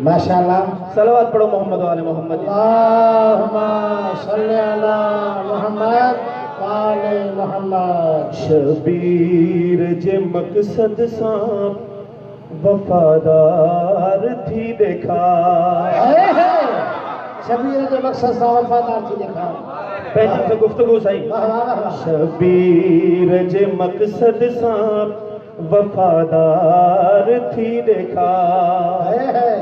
माशाअल्लाह। सलवात पढ़ो मोहम्मद वाले मोहम्मद। अल्लाहुम्मा सल्ली अला मोहम्मद वाले मोहम्मद। शबीर जे मकसद सां वफादार थी देखा। शबीर जे मकसद सां वफादार थी देखा। पंहिंजी त गुफ्तगू सही। शबीर जे मकसद सां वफादार थी देखा।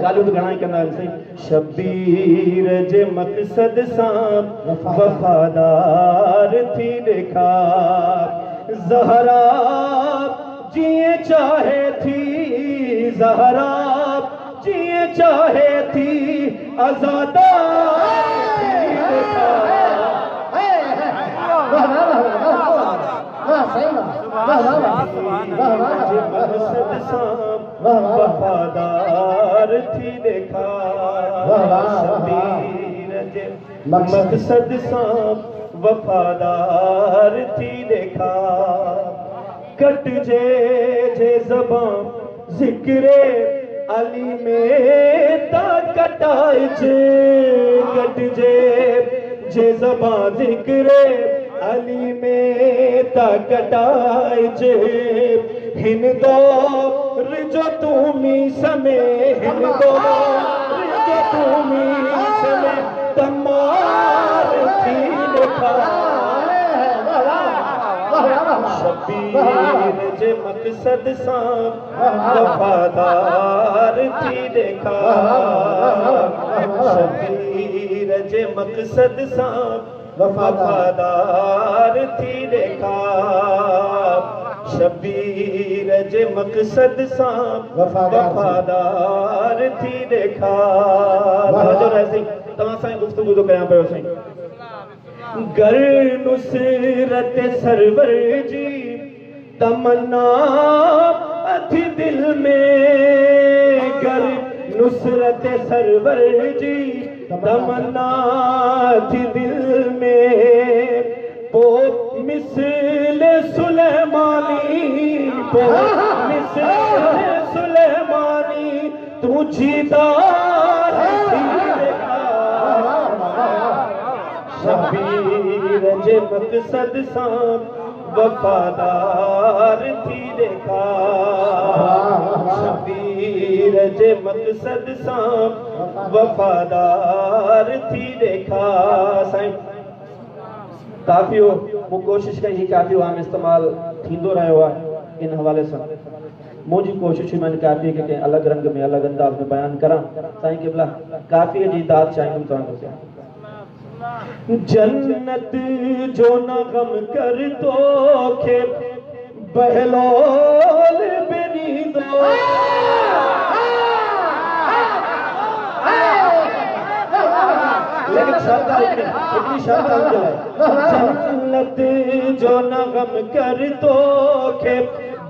गालियूं त घणा ई कंदा आहिनि सही। शबीर जे मकसद सां वफादार थी देखा। ज़हरा जीअं चाहे थी, ज़हरा जीअं चाहे थी आज़ादार थी देखा। वफादार थी देखा। शबीर जे मकसद सां वफादार थी देखा। कट जे ज़बान ज़िक्रे अली में ता कटाइजे। कट जे ज़बान ज़िक्रे अली में ता कटाइजे। हिन दौर जो तुमी समे, हिन दौर जो तुमी समे तमार थी देखा। शबीर जे मकसद सां वफादार थी देखा। शबीर जे मकसद सां वफादार थी देखा। शबीर जे मकसद सां वफादार थी देखा। तवज्जो रहे सही। तव्हां सां गुफ्तगू थो कयां पियो सही। गर नुसरत सरवर जी तमन्ना अथी दिल में। गर नुसरत सरवर जी तमन्ना थी दिल में। पो मिसल सुलेमानी, पो मिसल सुलेमानी तुझी दार थी देखा। शबीर जे मकसद सां वफादार थी देखा। शबीर जे मकसद सां वफादार थी देखा। साईं काफ़ियो मूं कोशिश कई ही काफ़ियो आम इस्तेमाल थींदो रहियो आहे। इन हवाले सां मुंहिंजी कोशिश हुई मां काफ़ी खे कंहिं अलॻि रंग में अलॻि अंदाज़ में बयानु करां। साईं क़िबला काफ़ीअ जी दाद चाहींदुमि तव्हांखे। जन्नत जो न गम कर तोखे बहलोल बिनींदो। लेकिन शर्त इतनी शर्त है। जन्नत जो न गम कर तोखे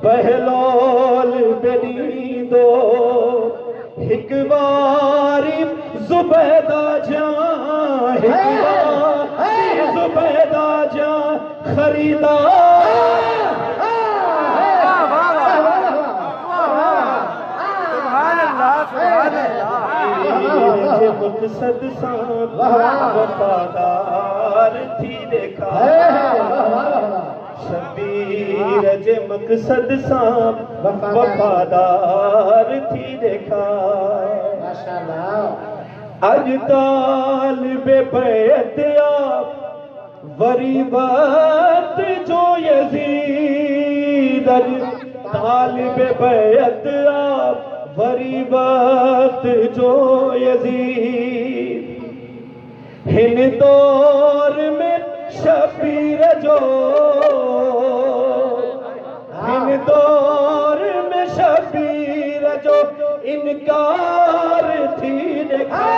बहलोल बिनींदो। हिक बारी ज़ुबैदा जान, हिक बारी ज़ुबैदा जान खरीदार। जे मकसद सां वफादार थी देखा। शबीर जे मकसद सां वफादार थी देखा। अज तालिबे बैत वरी वक्त जो यज़ीद। अज तालिबे बैत वरी वक्त जो यज़ीद। हिन दौर में शबीर जो, हिन दौर में शबीर जो इनकार थी देखा।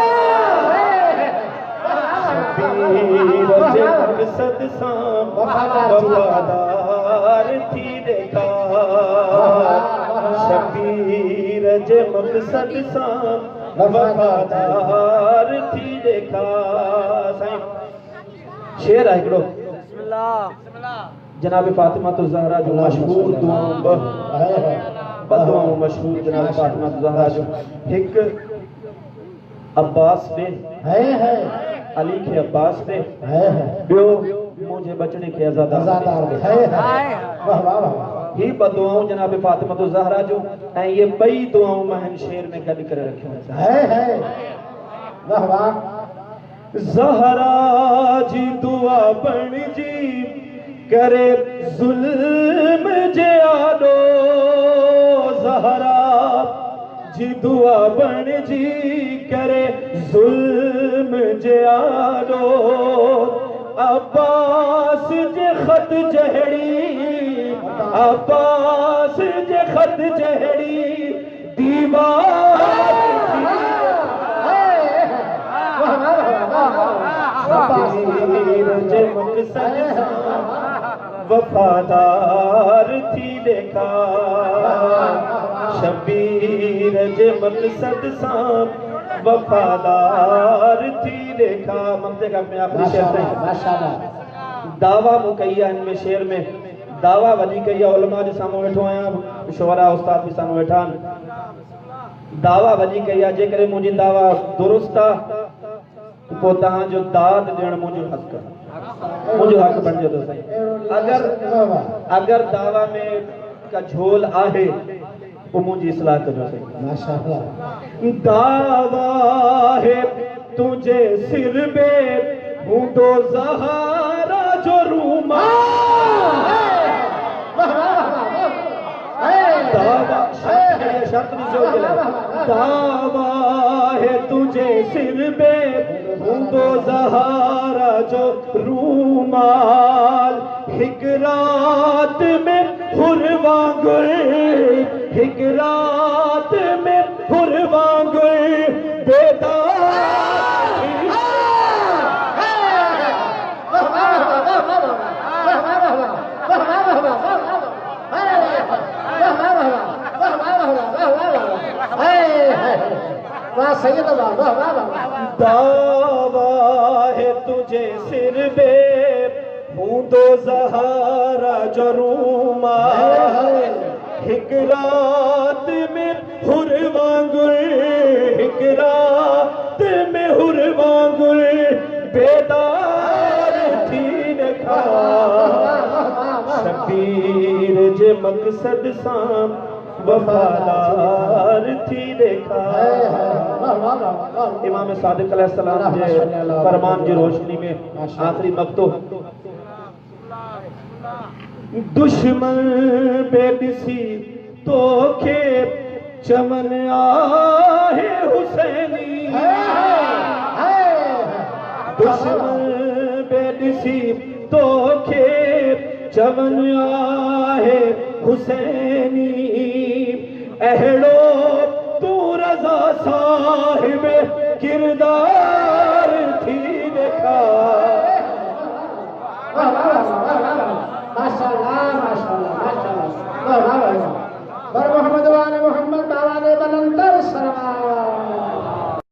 शबीर जे मकसद सां वफादार थी देखा। शबीर जे मकसद सां वफादार थी देखा। साईं शेर आहे हिकिड़ो जनाब फातिमा तो ज़हरा जो मशहूर दुआऊं ॿ दुआऊं मशहूर जनाब फातिमा तो ज़हरा जो। हिकु अब्बास बे है अली के अब्बास बे है बियो मुझे बचने के आजादार आजादार भी है वाह वाह वाह ही बदुआओं जनाब फातिमा तो ज़हरा जो ऐं ये बई दुआओं महन शेर में गद करे रखियो है वाह वाह ज़हरा जी दुआ बन जी करे जुल्म जे आडो ज़हरा जी दुआ बन जी करे जुल्म जे आडो अब्बास जे खत जहड़ी अब्बास जे खत जहड़ी दीवार शबीर जे मकसद वफादार थी देखा शबीर जे मकसद सा वफादार थी देखा ममते का मैं आखिरी शेर से माशाल्लाह दावा मुकैया इनमें शेर में दावा वधी कया उलमा जे सामने बैठो आया शुरा उस्ताद भी सामने बैठा दावा वधी कया जे करे मुझी दावा दुरुस्त पो तहां जो दाद देण मुझो हक बन जो तो सही अगर दावा में का झोल आहे वो मुझी इस्लाह करो सही माशाल्लाह दावा है तुझे सिर पे हूँ तो ज़हरा जो रूमा दावा शर्त भी जोड़ के दावा है तुझे सिर पे हूँ तो ज़हरा जो रूमाल हिक रात में हुरवांगुर हिक रात में हुरवांगुर बेदार वाह सैयद वाह वाह वाह दावा है तुझे सिर बे हूँ तो ज़हरा जो रूमाल हिक रात में हुरवांगुर हिक रात में हुरवांगुर बेदार थी नखा शबीर जे मकसद सां वफादार थी देखा इमाम सादिक अलैहिस्सलाम जे फरमान जी रोशनी में आखिरी मक्तो दुश्मन बेदिसी तोखे चमन आहे हुसैनी दुश्मन बेदिसी तोखे चमन आहे हुसैनी अहड़ो तू रज़ा साहिब किरदार थी देखा